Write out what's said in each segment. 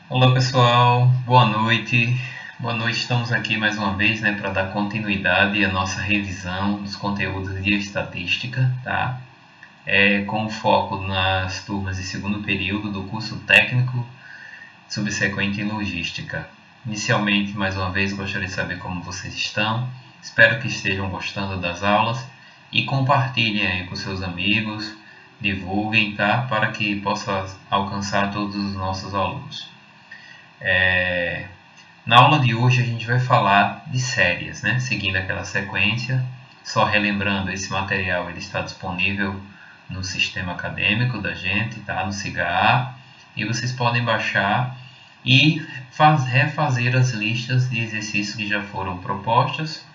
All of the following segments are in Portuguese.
Olá pessoal, boa noite. Boa noite, estamos aqui mais uma vez, para dar continuidade à nossa revisão dos conteúdos de estatística, tá? Com foco nas turmas de segundo período do curso técnico subsequente em logística. Inicialmente, mais uma vez, gostaria de saber como vocês estão. Espero que estejam gostando das aulas e compartilhem aí com seus amigos, divulguem, tá? Para que possa alcançar todos os nossos alunos. Na aula de hoje a gente vai falar de séries, seguindo aquela sequência. Só relembrando, esse material ele está disponível no sistema acadêmico da gente, tá? No SIGA, e vocês podem baixar e refazer as listas de exercícios que já foram propostas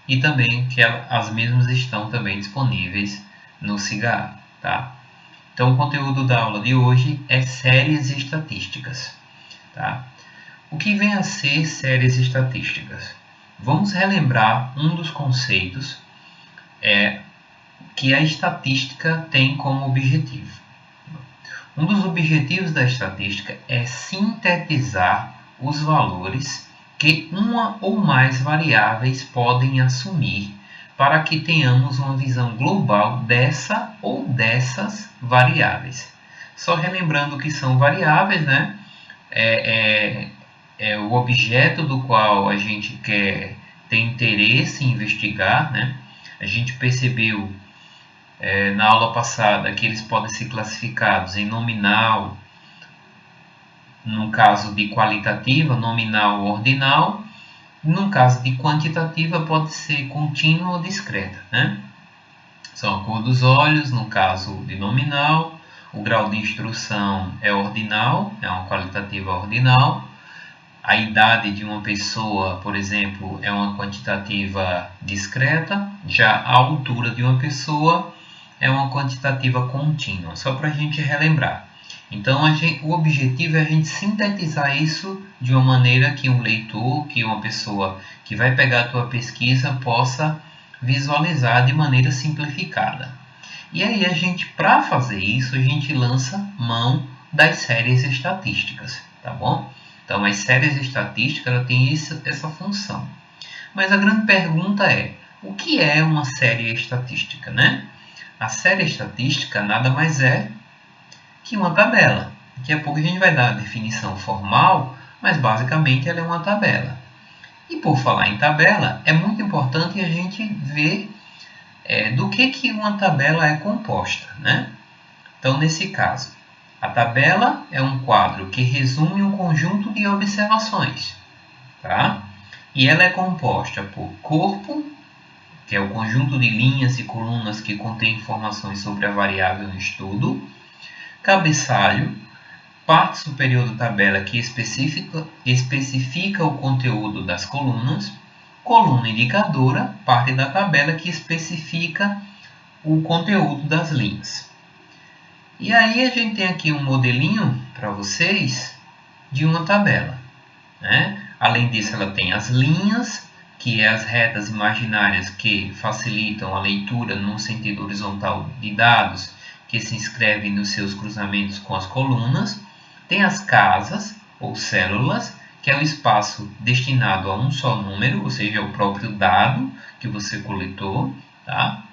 e também que as mesmas estão também disponíveis no SIGA, tá? Então o conteúdo da aula de hoje é séries estatísticas, tá? O que vem a ser séries estatísticas? Vamos relembrar um dos conceitos que a estatística tem como objetivo. Um dos objetivos da estatística é sintetizar os valores que uma ou mais variáveis podem assumir para que tenhamos uma visão global dessa ou dessas variáveis. Só relembrando que são variáveis, é o objeto do qual a gente quer ter interesse em investigar, A gente percebeu na aula passada que eles podem ser classificados em nominal, no caso de qualitativa, nominal ou ordinal. No caso de quantitativa, pode ser contínua ou discreta, São a cor dos olhos, no caso de nominal. O grau de instrução é ordinal, é uma qualitativa ordinal. A idade de uma pessoa, por exemplo, é uma quantitativa discreta. Já a altura de uma pessoa é uma quantitativa contínua, só para a gente relembrar. Então, o objetivo é a gente sintetizar isso de uma maneira que um leitor, que uma pessoa que vai pegar a tua pesquisa possa visualizar de maneira simplificada. E aí, para fazer isso, a gente lança mão das séries estatísticas, tá bom? Então, as séries estatísticas ela tem essa função. Mas a grande pergunta é, o que é uma série estatística, A série estatística nada mais é que uma tabela. Daqui a pouco a gente vai dar a definição formal, mas basicamente ela é uma tabela. E por falar em tabela, é muito importante a gente ver do que uma tabela é composta, Então, nesse caso, a tabela é um quadro que resume um conjunto de observações, tá? E ela é composta por corpo, que é o conjunto de linhas e colunas que contém informações sobre a variável em estudo, cabeçalho, parte superior da tabela que especifica o conteúdo das colunas, coluna indicadora, parte da tabela que especifica o conteúdo das linhas. E aí a gente tem aqui um modelinho para vocês de uma tabela, Além disso, ela tem as linhas, que é as retas imaginárias que facilitam a leitura no sentido horizontal de dados que se inscrevem nos seus cruzamentos com as colunas. Tem as casas ou células, que é o espaço destinado a um só número, ou seja, o próprio dado que você coletou, tá?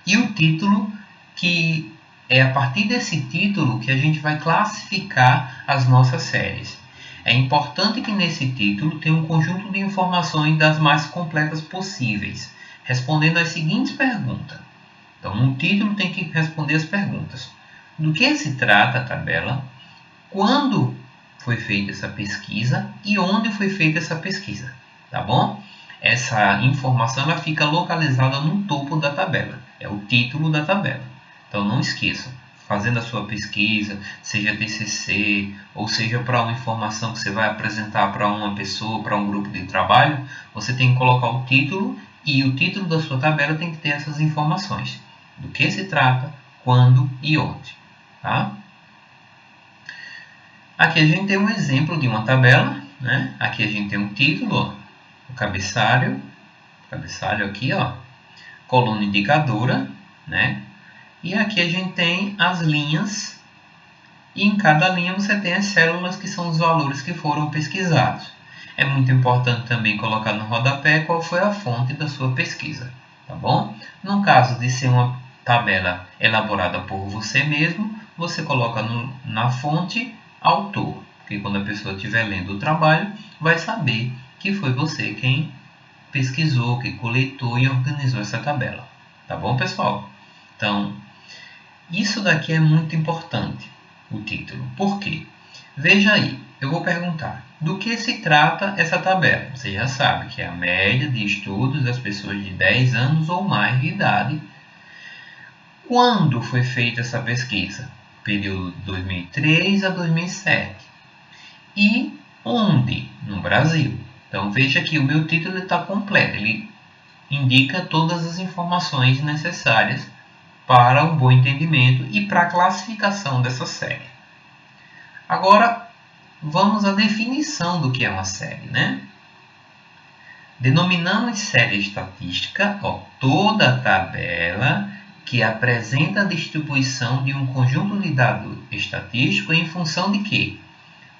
E o título, que é a partir desse título que a gente vai classificar as nossas séries. É importante que nesse título tenha um conjunto de informações das mais completas possíveis, respondendo às seguintes perguntas. Então, no título tem que responder as perguntas. Do que se trata a tabela? Quando foi feita essa pesquisa e onde foi feita essa pesquisa, tá bom? Essa informação ela fica localizada no topo da tabela, é o título da tabela. Então não esqueçam, fazendo a sua pesquisa, seja TCC, ou seja para uma informação que você vai apresentar para uma pessoa, para um grupo de trabalho, você tem que colocar o título e o título da sua tabela tem que ter essas informações. Do que se trata, quando e onde, tá? Aqui a gente tem um exemplo de uma tabela, Aqui a gente tem um título, ó, o cabeçalho aqui, ó, coluna indicadora, E aqui a gente tem as linhas e em cada linha você tem as células que são os valores que foram pesquisados. É muito importante também colocar no rodapé qual foi a fonte da sua pesquisa, tá bom? No caso de ser uma tabela elaborada por você mesmo, você coloca na fonte autor, porque quando a pessoa estiver lendo o trabalho, vai saber que foi você quem pesquisou, que coletou e organizou essa tabela. Tá bom, pessoal? Então, isso daqui é muito importante, o título. Por quê? Veja aí, eu vou perguntar, do que se trata essa tabela? Você já sabe que é a média de estudos das pessoas de 10 anos ou mais de idade. Quando foi feita essa pesquisa? Período de 2003 a 2007. E onde? No Brasil. Então veja que o meu título está completo, ele indica todas as informações necessárias para um bom entendimento e para a classificação dessa série. Agora, vamos à definição do que é uma série, né? Denominamos série estatística toda a tabela que apresenta a distribuição de um conjunto de dados estatísticos em função de quê?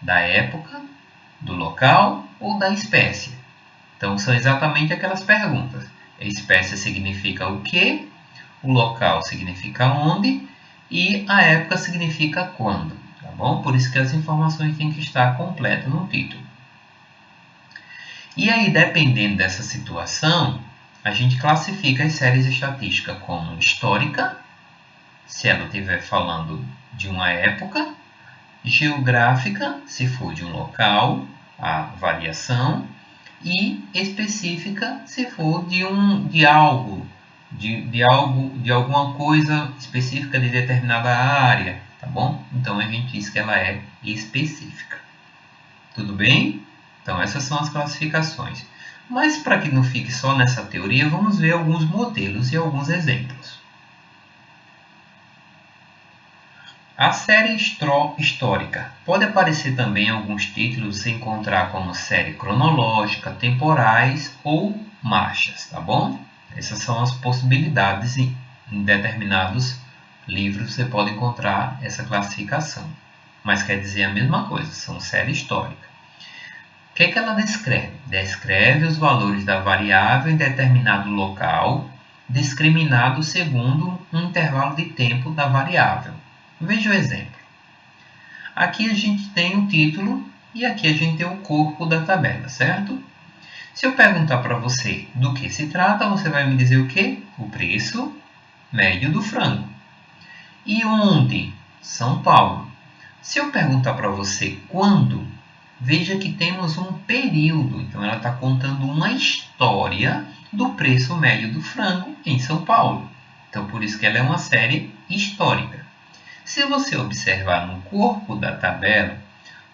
Da época, do local ou da espécie. Então, são exatamente aquelas perguntas. A espécie significa o quê? O local significa onde e a época significa quando, tá bom? Por isso que as informações têm que estar completas no título. E aí, dependendo dessa situação, a gente classifica as séries estatísticas como histórica, se ela estiver falando de uma época, geográfica, se for de um local, a variação, e específica, se for de alguma coisa específica de determinada área, tá bom? Então a gente diz que ela é específica. Tudo bem? Então essas são as classificações. Mas para que não fique só nessa teoria, vamos ver alguns modelos e alguns exemplos. A série histórica pode aparecer também em alguns títulos se encontrar como série cronológica, temporais ou marchas, tá bom? Essas são as possibilidades em determinados livros você pode encontrar essa classificação. Mas quer dizer a mesma coisa, são série histórica. O que ela descreve? Descreve os valores da variável em determinado local, discriminado segundo um intervalo de tempo da variável. Veja o exemplo. Aqui a gente tem o título e aqui a gente tem o corpo da tabela, certo? Se eu perguntar para você do que se trata, você vai me dizer o quê? O preço médio do frango. E onde? São Paulo. Se eu perguntar para você quando, veja que temos um período. Então ela está contando uma história do preço médio do frango em São Paulo. Então por isso que ela é uma série histórica. Se você observar no corpo da tabela,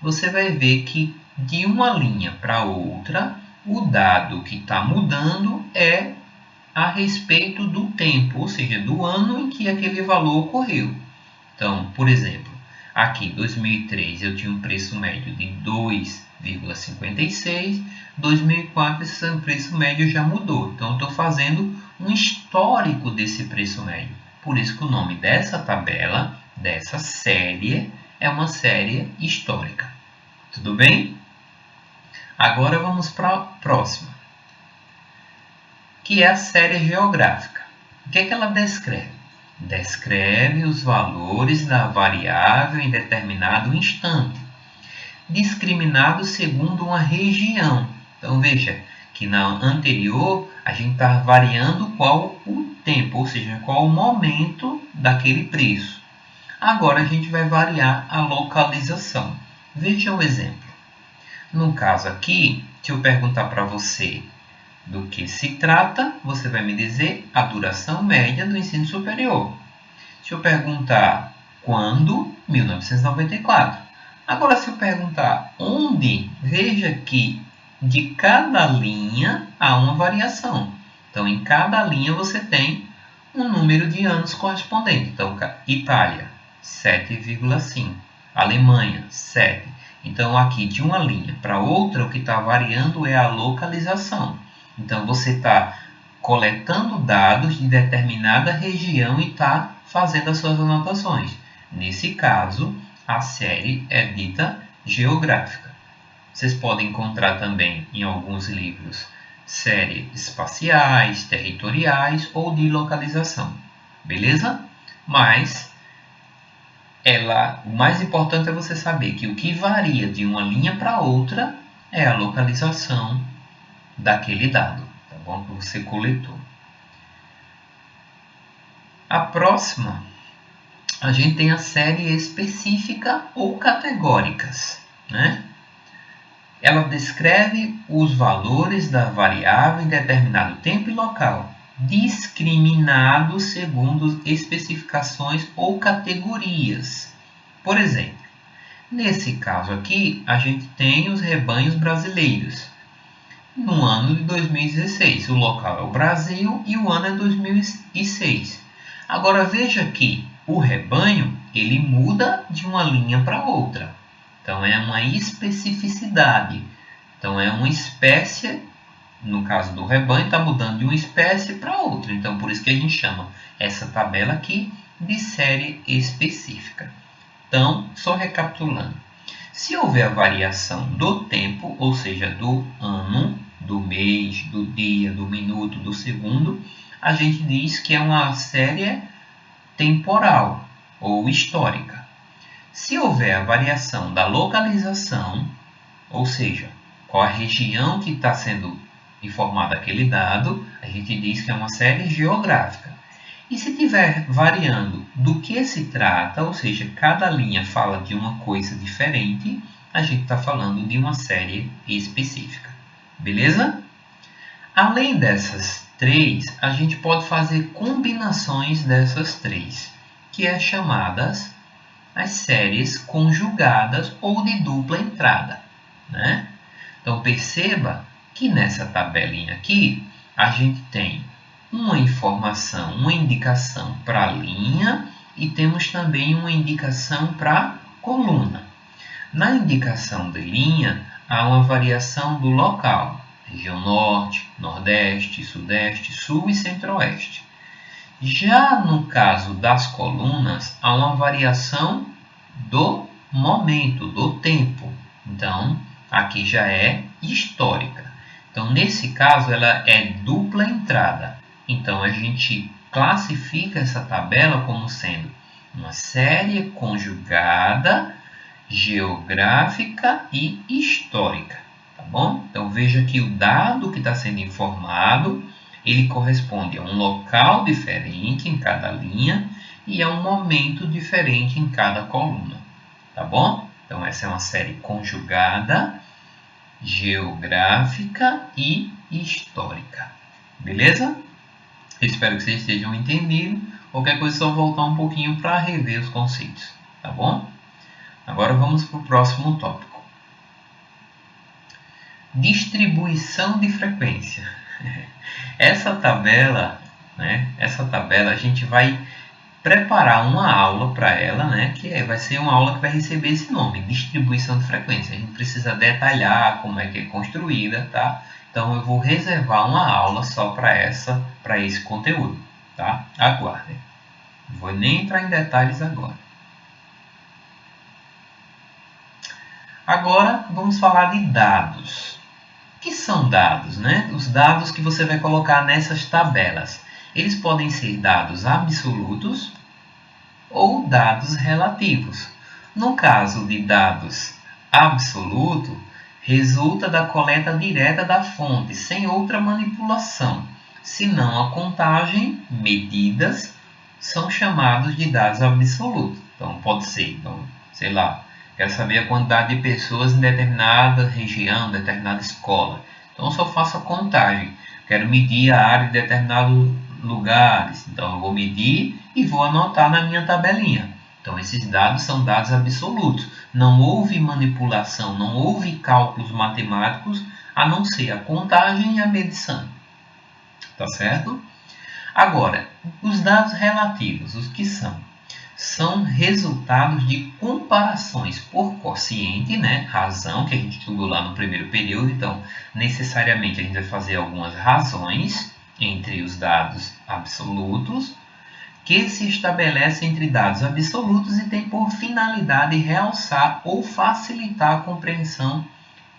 você vai ver que de uma linha para outra, o dado que está mudando é a respeito do tempo, ou seja, do ano em que aquele valor ocorreu. Então, por exemplo, aqui em 2003 eu tinha um preço médio de 2,56, 2004 esse preço médio já mudou. Então, estou fazendo um histórico desse preço médio. Por isso que o nome dessa tabela, dessa série, é uma série histórica. Tudo bem? Agora vamos para a próxima, que é a série geográfica. O que ela descreve? Descreve os valores da variável em determinado instante, discriminado segundo uma região. Então veja que na anterior a gente está variando qual o tempo, ou seja, qual o momento daquele preço. Agora a gente vai variar a localização. Veja o exemplo. No caso aqui, se eu perguntar para você do que se trata, você vai me dizer a duração média do ensino superior. Se eu perguntar quando, 1994. Agora, se eu perguntar onde, veja que de cada linha há uma variação. Então, em cada linha você tem um número de anos correspondente. Então, Itália, 7,5. Alemanha, 7. Então, aqui de uma linha para outra, o que está variando é a localização. Então, você está coletando dados de determinada região e está fazendo as suas anotações. Nesse caso, a série é dita geográfica. Vocês podem encontrar também em alguns livros séries espaciais, territoriais ou de localização, beleza? Mas o mais importante é você saber que o que varia de uma linha para outra é a localização daquele dado, tá bom? Que você coletou. A próxima, a gente tem a série específica ou categóricas, né? Ela descreve os valores da variável em determinado tempo e local, discriminados segundo especificações ou categorias. Por exemplo, nesse caso aqui, a gente tem os rebanhos brasileiros. No ano de 2016, o local é o Brasil e o ano é 2006. Agora veja que o rebanho ele muda de uma linha para outra. Então é uma especificidade. Então é uma espécie, no caso do rebanho, está mudando de uma espécie para outra. Então por isso que a gente chama essa tabela aqui de série específica. Então, só recapitulando. Se houver a variação do tempo, ou seja, do ano, do mês, do dia, do minuto, do segundo, a gente diz que é uma série temporal ou histórica. Se houver a variação da localização, ou seja, qual a região que está sendo informada aquele dado, a gente diz que é uma série geográfica. E se estiver variando do que se trata, ou seja, cada linha fala de uma coisa diferente, a gente está falando de uma série específica. Beleza? Além dessas três, a gente pode fazer combinações dessas três, que é chamadas as séries conjugadas ou de dupla entrada, né? Então perceba que nessa tabelinha aqui a gente tem uma informação, uma indicação para a linha e temos também uma indicação para a coluna. Na indicação de linha há uma variação do local, região norte, nordeste, sudeste, sul e centro-oeste. Já no caso das colunas, há uma variação do momento, do tempo. Então, aqui já é histórica. Então, nesse caso, ela é dupla entrada. Então, a gente classifica essa tabela como sendo uma série conjugada, geográfica e histórica. Tá bom? Então, veja que o dado que está sendo informado ele corresponde a um local diferente em cada linha e a um momento diferente em cada coluna, tá bom? Então essa é uma série conjugada, geográfica e histórica, beleza? Espero que vocês estejam entendendo. Qualquer coisa é só voltar um pouquinho para rever os conceitos, tá bom? Agora vamos para o próximo tópico. Distribuição de frequência. Essa tabela a gente vai preparar uma aula para ela, né? Que vai ser uma aula que vai receber esse nome, distribuição de frequência. A gente precisa detalhar como é que é construída, tá? Então eu vou reservar uma aula só para esse conteúdo, tá? Aguardem. Não vou nem entrar em detalhes agora. Agora vamos falar de dados. O que são dados, né? Os dados que você vai colocar nessas tabelas. Eles podem ser dados absolutos ou dados relativos. No caso de dados absoluto, resulta da coleta direta da fonte, sem outra manipulação. Senão a contagem, medidas, são chamados de dados absolutos. Então pode ser, sei lá, quero saber a quantidade de pessoas em determinada região, determinada escola. Então, eu só faço a contagem. Quero medir a área de determinados lugares. Então, eu vou medir e vou anotar na minha tabelinha. Então, esses dados são dados absolutos. Não houve manipulação, não houve cálculos matemáticos, a não ser a contagem e a medição. Tá certo? Agora, os dados relativos, os que são? São resultados de comparações por quociente, né? Razão, que a gente estudou lá no primeiro período. Então, necessariamente, a gente vai fazer algumas razões entre os dados absolutos que se estabelece entre dados absolutos e tem por finalidade realçar ou facilitar a compreensão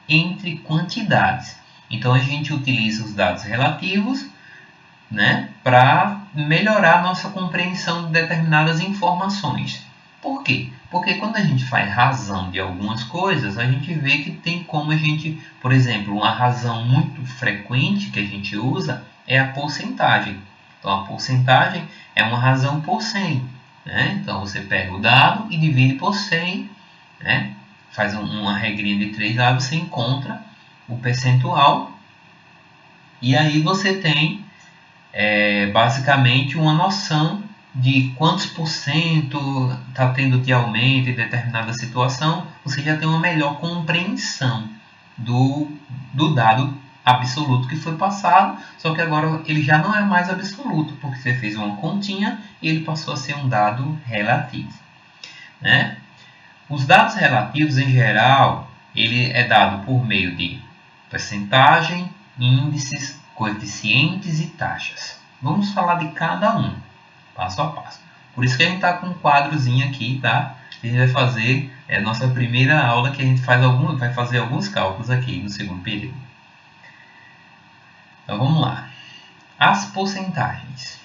entre quantidades. Então, a gente utiliza os dados relativos, né, para melhorar a nossa compreensão de determinadas informações. Por quê? Porque quando a gente faz razão de algumas coisas, a gente vê que tem como a gente, por exemplo, uma razão muito frequente que a gente usa é a porcentagem. Então, a porcentagem é uma razão por 100. Né? Então, você pega o dado e divide por 100, né? Faz uma regrinha de 3 lados, você encontra o percentual, e aí você tem basicamente uma noção de quantos por cento está tendo de aumento em determinada situação. Você já tem uma melhor compreensão do dado absoluto que foi passado, só que agora ele já não é mais absoluto, porque você fez uma continha e ele passou a ser um dado relativo. Né? Os dados relativos, em geral, ele é dado por meio de percentagem, índices, coeficientes e taxas. Vamos falar de cada um, passo a passo. Por isso que a gente está com um quadrozinho aqui, tá? A gente vai fazer a nossa primeira aula, que a gente vai fazer alguns cálculos aqui no segundo período. Então vamos lá. As porcentagens.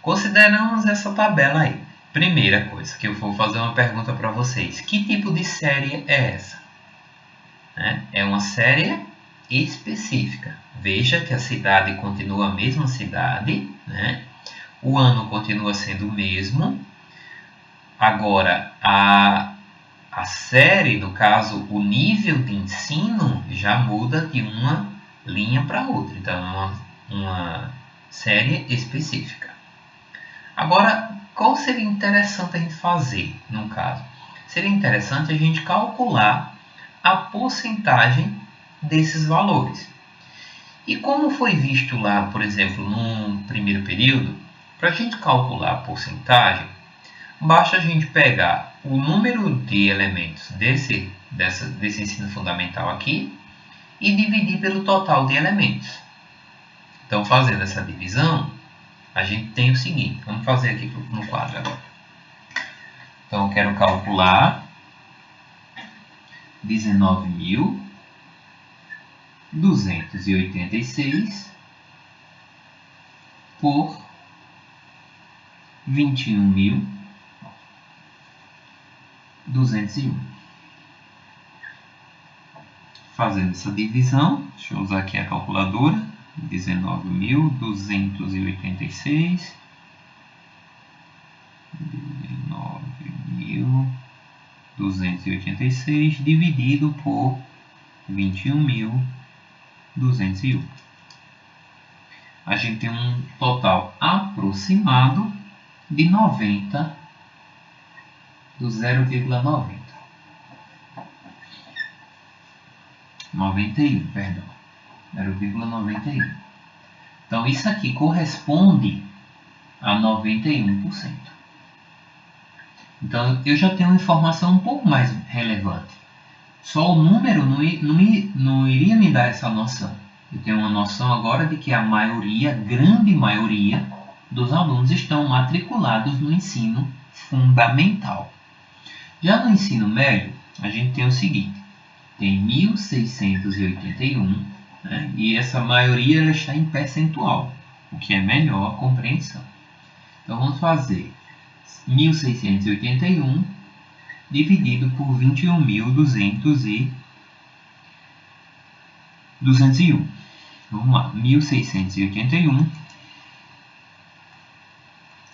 Consideramos essa tabela aí. Primeira coisa, que eu vou fazer uma pergunta para vocês. Que tipo de série é essa? É uma série específica. Veja que a cidade continua a mesma cidade, né? O ano continua sendo o mesmo. Agora, a série, no caso, o nível de ensino, já muda de uma linha para outra. Então, é uma série específica. Agora, qual seria interessante a gente fazer, no caso? Seria interessante a gente calcular a porcentagem desses valores. E como foi visto lá, por exemplo, no primeiro período, para a gente calcular a porcentagem, basta a gente pegar o número de elementos desse ensino fundamental aqui e dividir pelo total de elementos. Então, fazendo essa divisão, a gente tem o seguinte. Vamos fazer aqui no quadro agora. Então, eu quero calcular 19.286 por 21.201. Fazendo essa divisão, deixa eu usar aqui a calculadora. 19.286 dividido por 21.201. A gente tem um total aproximado de 90, do 0,90. 91, perdão. 0,91. Então, isso aqui corresponde a 91%. Então, eu já tenho uma informação um pouco mais relevante. Só o número não iria me dar essa noção. Eu tenho uma noção agora de que a maioria, grande maioria, dos alunos estão matriculados no ensino fundamental. Já no ensino médio, a gente tem o seguinte. Tem 1.681, né? E essa maioria ela está em percentual, o que é melhor a compreensão. Então, vamos fazer 1.681 dividido por 21.201. Vamos lá, 1.681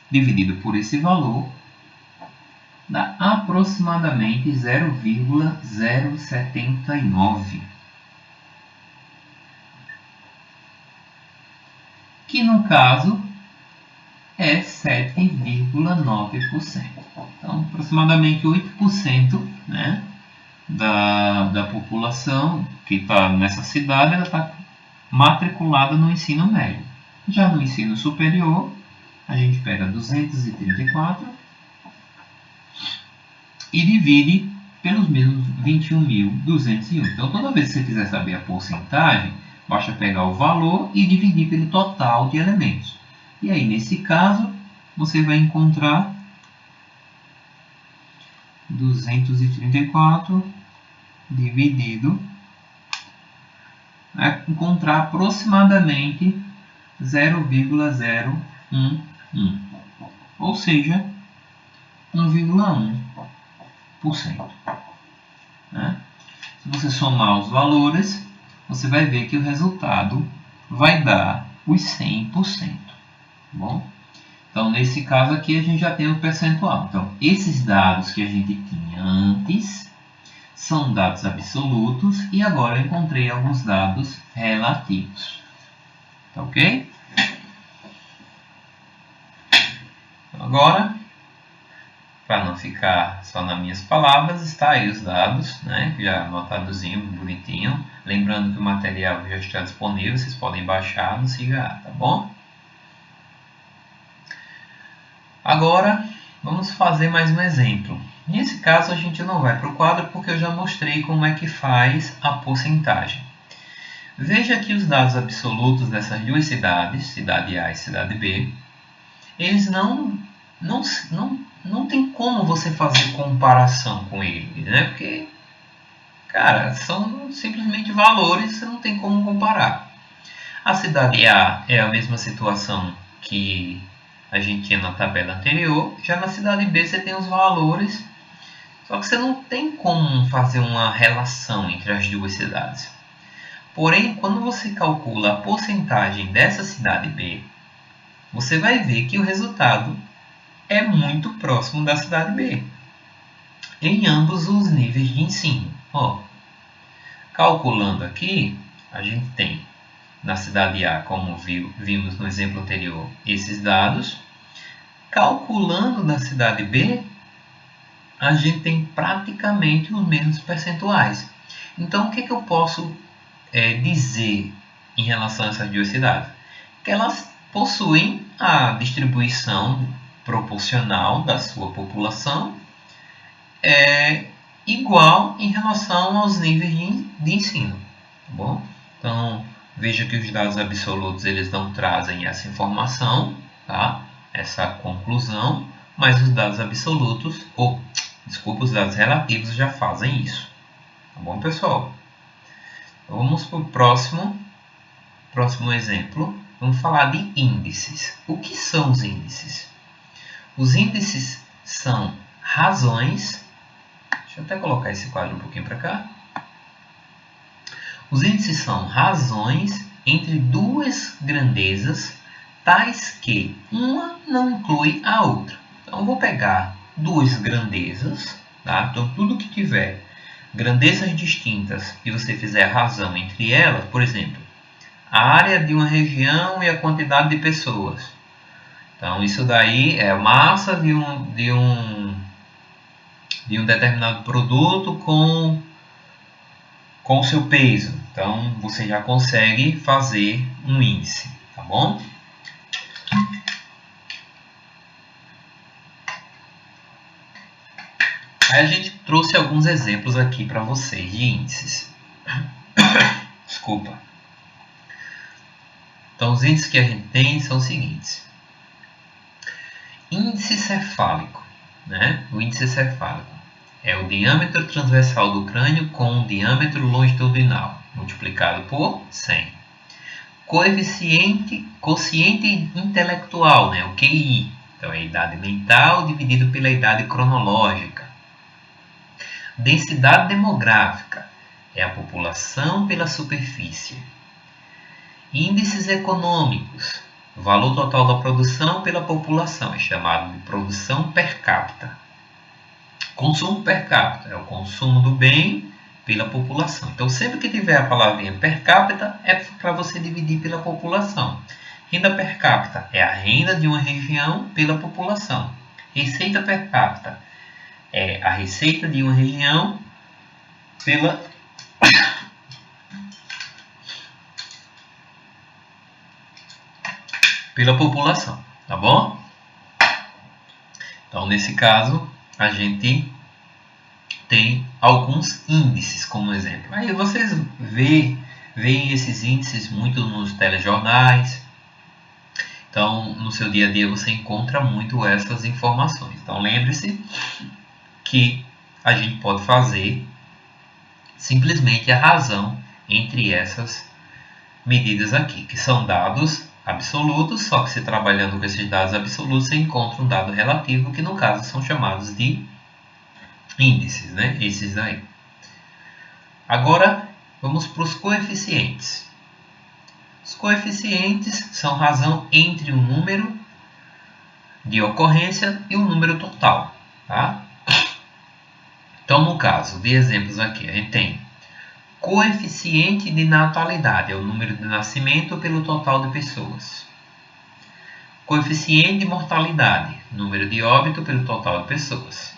dividido por esse valor dá aproximadamente 0,079, que no caso é 7,9%. Então, aproximadamente 8%, né, da população que está nessa cidade, ela está matriculada no ensino médio. Já no ensino superior, a gente pega 234 e divide pelos mesmos 21.201. Então, toda vez que você quiser saber a porcentagem, basta pegar o valor e dividir pelo total de elementos. E aí, nesse caso, você vai encontrar 234 dividido, vai encontrar aproximadamente 0,011, ou seja, 1,1%. Né? Se você somar os valores, você vai ver que o resultado vai dar os 100%. Bom? Então, nesse caso aqui, a gente já tem o percentual. Então, esses dados que a gente tinha antes são dados absolutos e agora eu encontrei alguns dados relativos. Tá ok? Agora, para não ficar só nas minhas palavras, está aí os dados, né? Já anotadozinho, bonitinho. Lembrando que o material já está disponível, vocês podem baixar no SIGA, tá bom? Agora, vamos fazer mais um exemplo. Nesse caso, a gente não vai para o quadro porque eu já mostrei como é que faz a porcentagem. Veja que os dados absolutos dessas duas cidades, cidade A e cidade B, eles não tem como você fazer comparação com eles, né? Porque, cara, são simplesmente valores, você não tem como comparar. A cidade A é a mesma situação que a gente tinha na tabela anterior. Já na cidade B você tem os valores, só que você não tem como fazer uma relação entre as duas cidades. Porém, quando você calcula a porcentagem dessa cidade B, você vai ver que o resultado é muito próximo da cidade B, em ambos os níveis de ensino. Ó, calculando aqui, a gente tem na cidade A, como vimos no exemplo anterior, esses dados. Calculando na cidade B, a gente tem praticamente os mesmos percentuais. Então, o que eu posso dizer em relação a essas duas cidades? Que elas possuem a distribuição proporcional da sua população igual em relação aos níveis de ensino. Tá bom? Então, veja que os dados absolutos eles não trazem essa informação, tá? Essa conclusão, mas os dados absolutos, os dados relativos já fazem isso. Tá bom, pessoal? Então, vamos para o próximo exemplo. Vamos falar de índices. O que são os índices? Os índices são razões. Deixa eu até colocar esse quadro um pouquinho para cá. Os índices são razões entre duas grandezas, tais que uma não inclui a outra. Então, eu vou pegar duas grandezas, tá? Então, tudo que tiver grandezas distintas e você fizer razão entre elas, por exemplo, a área de uma região e a quantidade de pessoas. Então, isso daí é a massa de um determinado produto com o seu peso. Então, você já consegue fazer um índice, tá bom? Aí a gente trouxe alguns exemplos aqui para vocês de índices. Desculpa. Então, os índices que a gente tem são os seguintes. Índice cefálico, né? O índice cefálico é o diâmetro transversal do crânio com o diâmetro longitudinal, multiplicado por 100. Quociente intelectual, né? O QI. Então, é a idade mental dividido pela idade cronológica. Densidade demográfica é a população pela superfície. Índices econômicos, o valor total da produção pela população, é chamado de produção per capita. Consumo per capita é o consumo do bem pela população. Então, sempre que tiver a palavrinha per capita, é para você dividir pela população. Renda per capita é a renda de uma região pela população. Receita per capita é a receita de uma região pela população, tá bom? Então, nesse caso, a gente tem alguns índices como exemplo. Aí vocês veem esses índices muito nos telejornais. Então, no seu dia a dia você encontra muito essas informações. Então, lembre-se que a gente pode fazer simplesmente a razão entre essas medidas aqui, que são dados absolutos, só que se trabalhando com esses dados absolutos, você encontra um dado relativo, que no caso são chamados de índices, né? Esses daí. Agora, vamos para os coeficientes. Os coeficientes são razão entre o número de ocorrência e o número total, tá? Então, no caso de exemplos aqui, a gente tem coeficiente de natalidade, é o número de nascimento pelo total de pessoas. Coeficiente de mortalidade, número de óbito pelo total de pessoas.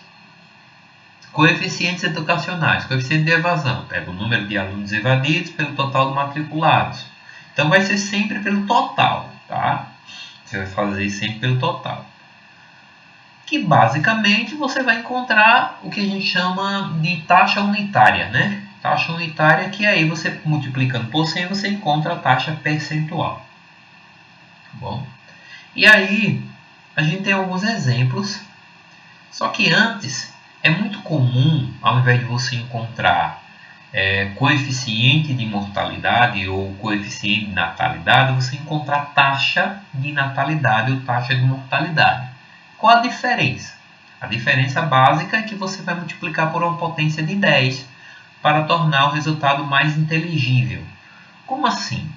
Coeficientes educacionais, coeficiente de evasão, pega o número de alunos evadidos pelo total de matriculados. Então vai ser sempre pelo total, tá? Você vai fazer sempre pelo total. Que basicamente você vai encontrar o que a gente chama de taxa unitária, né? Taxa unitária, que aí você multiplicando por 100 você encontra a taxa percentual. Tá bom? E aí a gente tem alguns exemplos, só que antes é muito comum, ao invés de você encontrar coeficiente de mortalidade ou coeficiente de natalidade, você encontrar taxa de natalidade ou taxa de mortalidade. Qual a diferença? A diferença básica é que você vai multiplicar por uma potência de 10 para tornar o resultado mais inteligível. Como assim?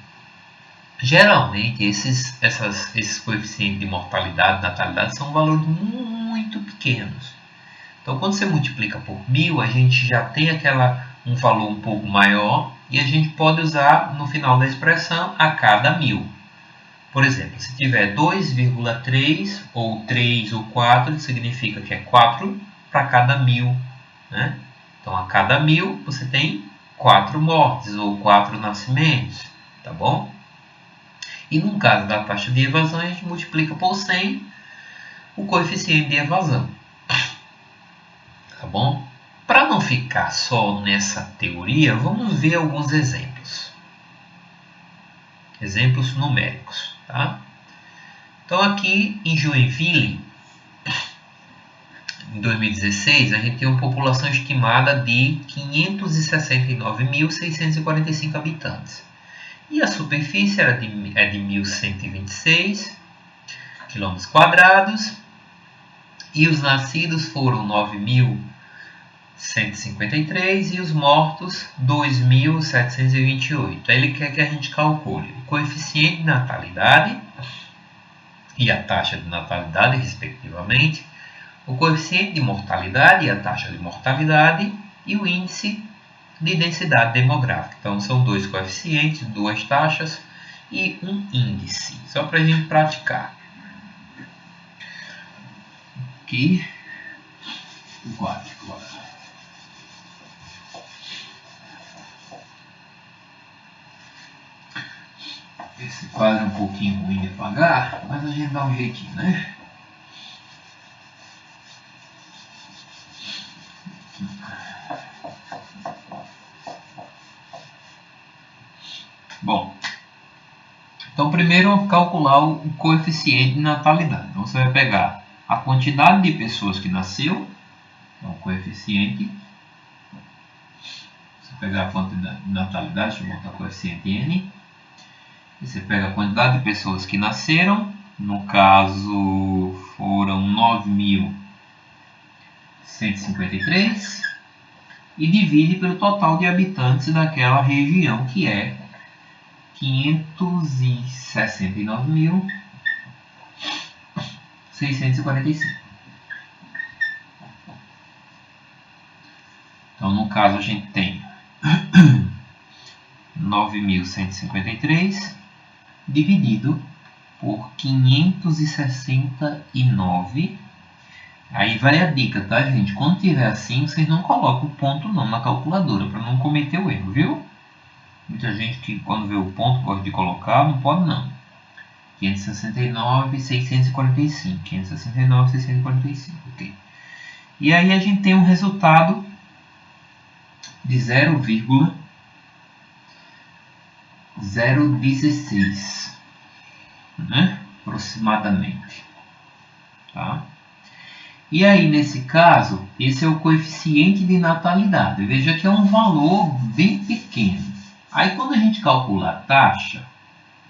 Geralmente, esses coeficientes de mortalidade e natalidade são valores muito pequenos. Então, quando você multiplica por 1000, a gente já tem um valor um pouco maior e a gente pode usar no final da expressão a cada 1000. Por exemplo, se tiver 2,3 ou 3 ou 4, significa que é 4 para cada 1000. Né? Então, a cada 1000 você tem 4 mortes ou 4 nascimentos. Tá bom? E no caso da taxa de evasão, a gente multiplica por 100 o coeficiente de evasão. Tá bom? Para não ficar só nessa teoria, vamos ver alguns exemplos. Exemplos numéricos. Tá? Então, aqui em Joinville, em 2016, a gente tem uma população estimada de 569.645 habitantes. E a superfície é de 1.126 km². E os nascidos foram 9.153 e os mortos 2.728. Aí ele quer que a gente calcule o coeficiente de natalidade e a taxa de natalidade, respectivamente, o coeficiente de mortalidade e a taxa de mortalidade e o índice de densidade demográfica. Então, são dois coeficientes, duas taxas e um índice. Só para a gente praticar. Aqui, o gráfico. Esse quadro é um pouquinho ruim de apagar, mas a gente dá um jeitinho, né? Bom, então primeiro calcular o coeficiente de natalidade. Então você vai pegar a quantidade de pessoas que nasceu, então coeficiente. Você pegar a quantidade de natalidade, deixa eu botar coeficiente N. E você pega a quantidade de pessoas que nasceram, no caso foram 9.153, e divide pelo total de habitantes daquela região, que é 569.645. Então, no caso, a gente tem 9.153 dividido por 569. Aí vai a dica, tá, gente? Quando tiver assim, vocês não colocam o ponto não na calculadora, para não cometer o erro, viu? Muita gente que quando vê o ponto gosta de colocar, não pode não. 569.645. 569.645, ok. E aí a gente tem um resultado de 0,016, né? Para aproximadamente. Tá? E aí, nesse caso, esse é o coeficiente de natalidade. Veja que é um valor bem pequeno. Aí, quando a gente calcula a taxa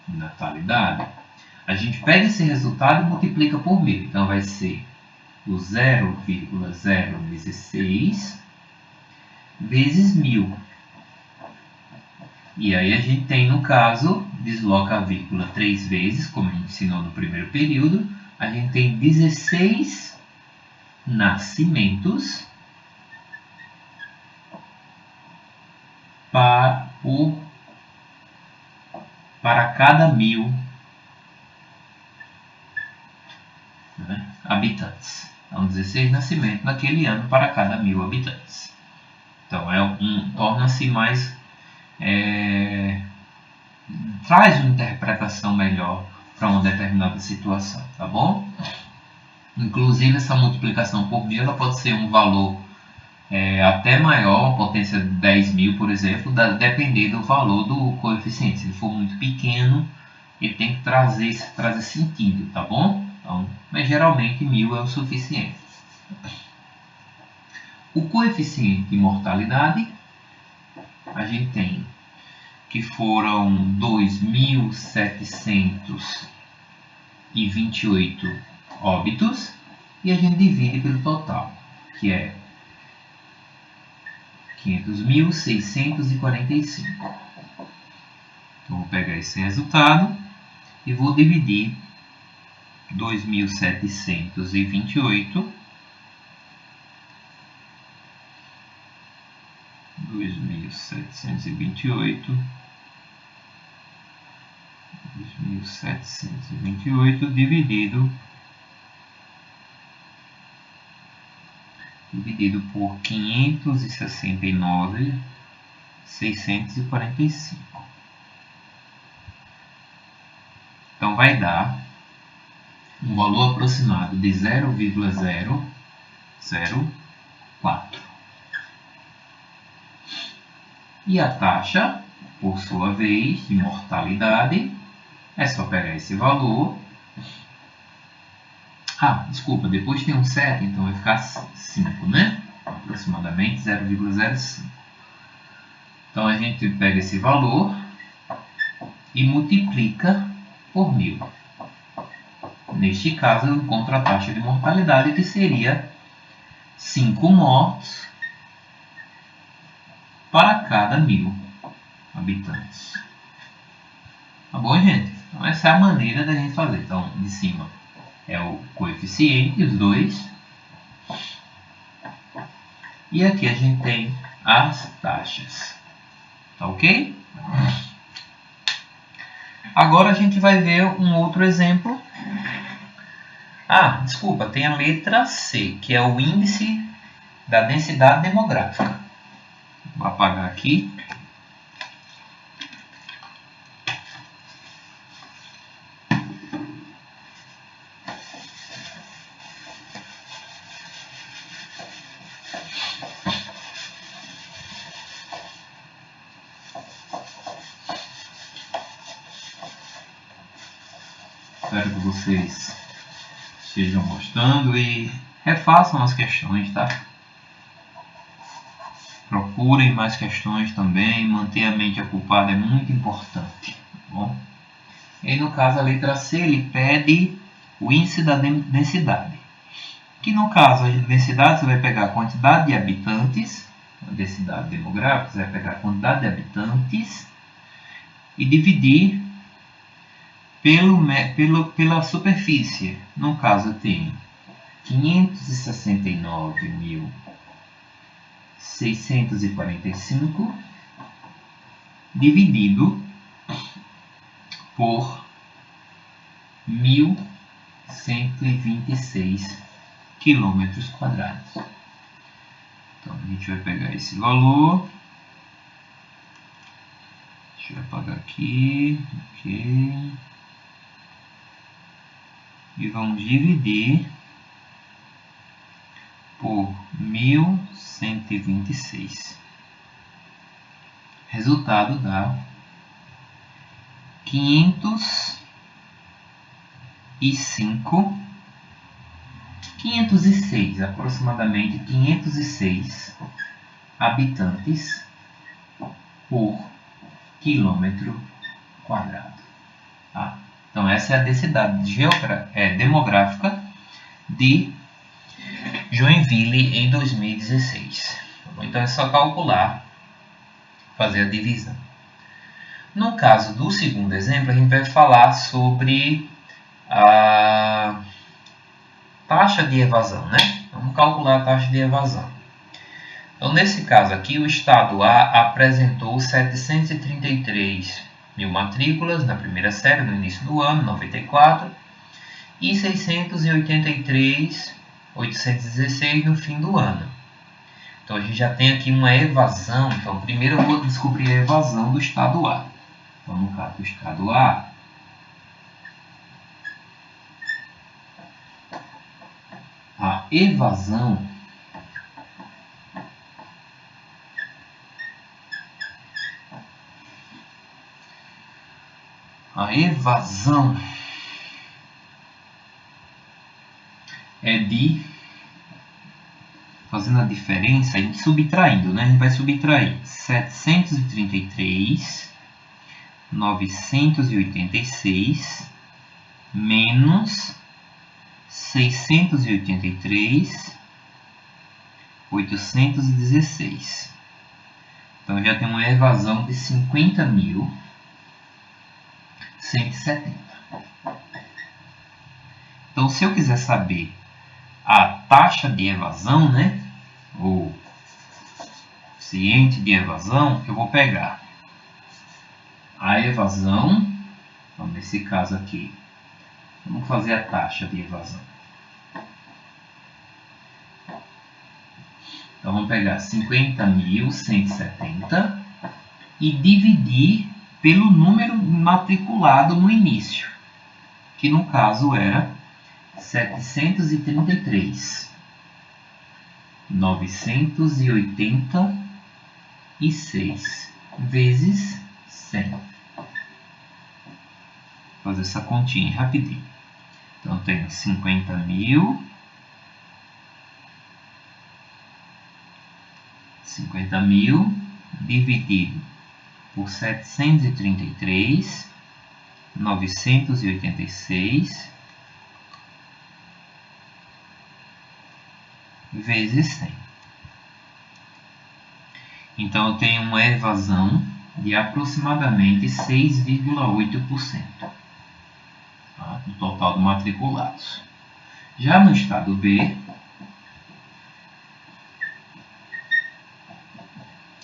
de natalidade, a gente pega esse resultado e multiplica por 1000. Então, vai ser o 0,016 vezes 1000. E aí a gente tem, no caso, desloca a vírgula 3 vezes, como a gente ensinou no primeiro período. A gente tem 16 nascimentos para cada 1000 habitantes. Então, 16 nascimentos naquele ano para cada 1000 habitantes. Então, torna-se mais... traz uma interpretação melhor para uma determinada situação, tá bom? Inclusive, essa multiplicação por 1000 ela pode ser um valor até maior, uma potência de 10.000, por exemplo, depender do valor do coeficiente. Se ele for muito pequeno, ele tem que trazer sentido, tá bom? Então, mas geralmente 1000 é o suficiente. O coeficiente de mortalidade, a gente tem que foram 2.728 óbitos, e a gente divide pelo total, que é 500.645. Então, vou pegar esse resultado e vou dividir 2.728 dividido por 569.645. Então, vai dar um valor aproximado de 0,004. E a taxa, por sua vez, de mortalidade, é só pegar esse valor. Desculpa, depois tem um 7, então vai ficar 5, né? Aproximadamente 0,05. Então, a gente pega esse valor e multiplica por 1000. Neste caso, eu encontro a taxa de mortalidade, que seria 5 mortos para cada 1000 habitantes. Tá bom, gente? Então, essa é a maneira da gente fazer. Então, de cima é o coeficiente, os dois. E aqui a gente tem as taxas. Tá ok? Agora a gente vai ver um outro exemplo. Desculpa, tem a letra C, que é o índice da densidade demográfica. Vou apagar aqui. Espero que vocês estejam gostando e refaçam as questões, tá? Procurem mais questões também, manter a mente ocupada é muito importante, tá bom? E aí, no caso, a letra C, ele pede o índice da densidade. Que no caso, a densidade, você vai pegar a quantidade de habitantes, a densidade demográfica, você vai pegar a quantidade de habitantes e dividir pela superfície. No caso, eu tenho 569.645 dividido por 1.126 quilômetros quadrados. Então, a gente vai pegar esse valor. Deixa eu apagar aqui. Ok. E vamos dividir por 1.126. Resultado dá 506, aproximadamente 506 habitantes por quilômetro quadrado. Tá? Então, essa é a densidade demográfica de Joinville em 2016. Então, é só calcular, fazer a divisão. No caso do segundo exemplo, a gente vai falar sobre a taxa de evasão, né? Vamos calcular a taxa de evasão. Então, nesse caso aqui, o estado A apresentou 733 mil matrículas na primeira série, no início do ano, 94, e 683.816 no fim do ano. Então, a gente já tem aqui uma evasão. Então, primeiro eu vou descobrir a evasão do estado A. Então, no caso do estado A, a evasão é de, fazendo a diferença, a gente subtraindo, né? A gente vai subtrair 733.986 menos 683.816. Então, já tem uma evasão de 50.170. Então, se eu quiser saber a taxa de evasão, né, ou coeficiente de evasão, eu vou pegar a evasão, então, nesse caso aqui, vamos fazer a taxa de evasão. Então, vamos pegar 50.170 e dividir pelo número matriculado no início, que no caso era 733.986 vezes 100. Vou fazer essa continha rapidinho. Então, eu tenho 50.000 dividido por 733.986 vezes 100. Então, eu tenho uma evasão de aproximadamente 6,8%, tá, do total de matriculados. Já no estado B,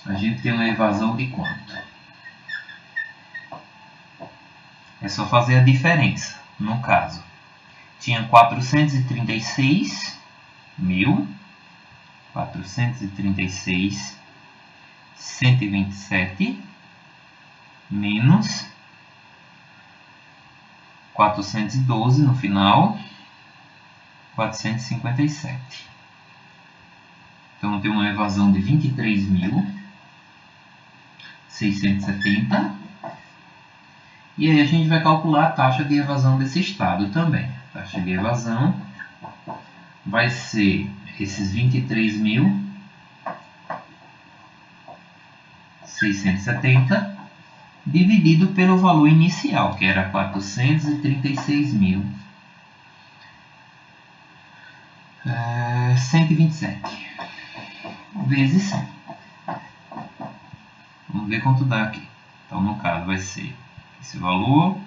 a gente tem uma evasão de quanto? É só fazer a diferença. No caso, tinha 436.127 menos 412 no final, 457. Então, tem uma evasão de 23.670. E aí a gente vai calcular a taxa de evasão desse estado também. A taxa de evasão vai ser esses 23.670 dividido pelo valor inicial, que era 436.127 vezes 100. Vamos ver quanto dá aqui. Então, no caso, vai ser esse valor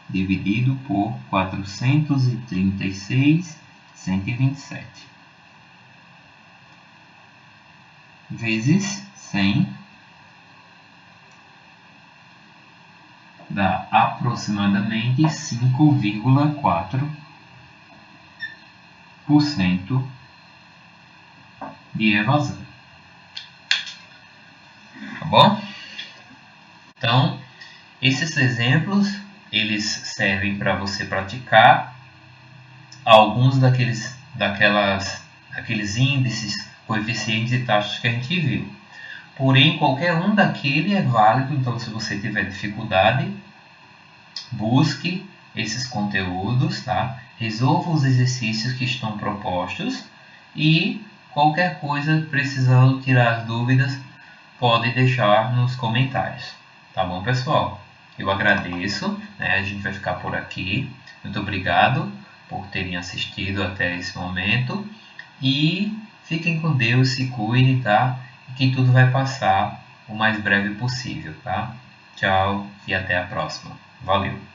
dividido por 436.127 vezes 100 dá aproximadamente 5,4% de evasão. Tá bom? Então, esses exemplos, eles servem para você praticar alguns daqueles índices, coeficientes e taxas que a gente viu. Porém, qualquer um daquele é válido, então se você tiver dificuldade, busque esses conteúdos, tá? Resolva os exercícios que estão propostos e qualquer coisa precisando tirar as dúvidas, pode deixar nos comentários. Tá bom, pessoal? Eu agradeço, né? A gente vai ficar por aqui. Muito obrigado por terem assistido até esse momento e fiquem com Deus, se cuidem, tá? E que tudo vai passar o mais breve possível, tá? Tchau e até a próxima. Valeu!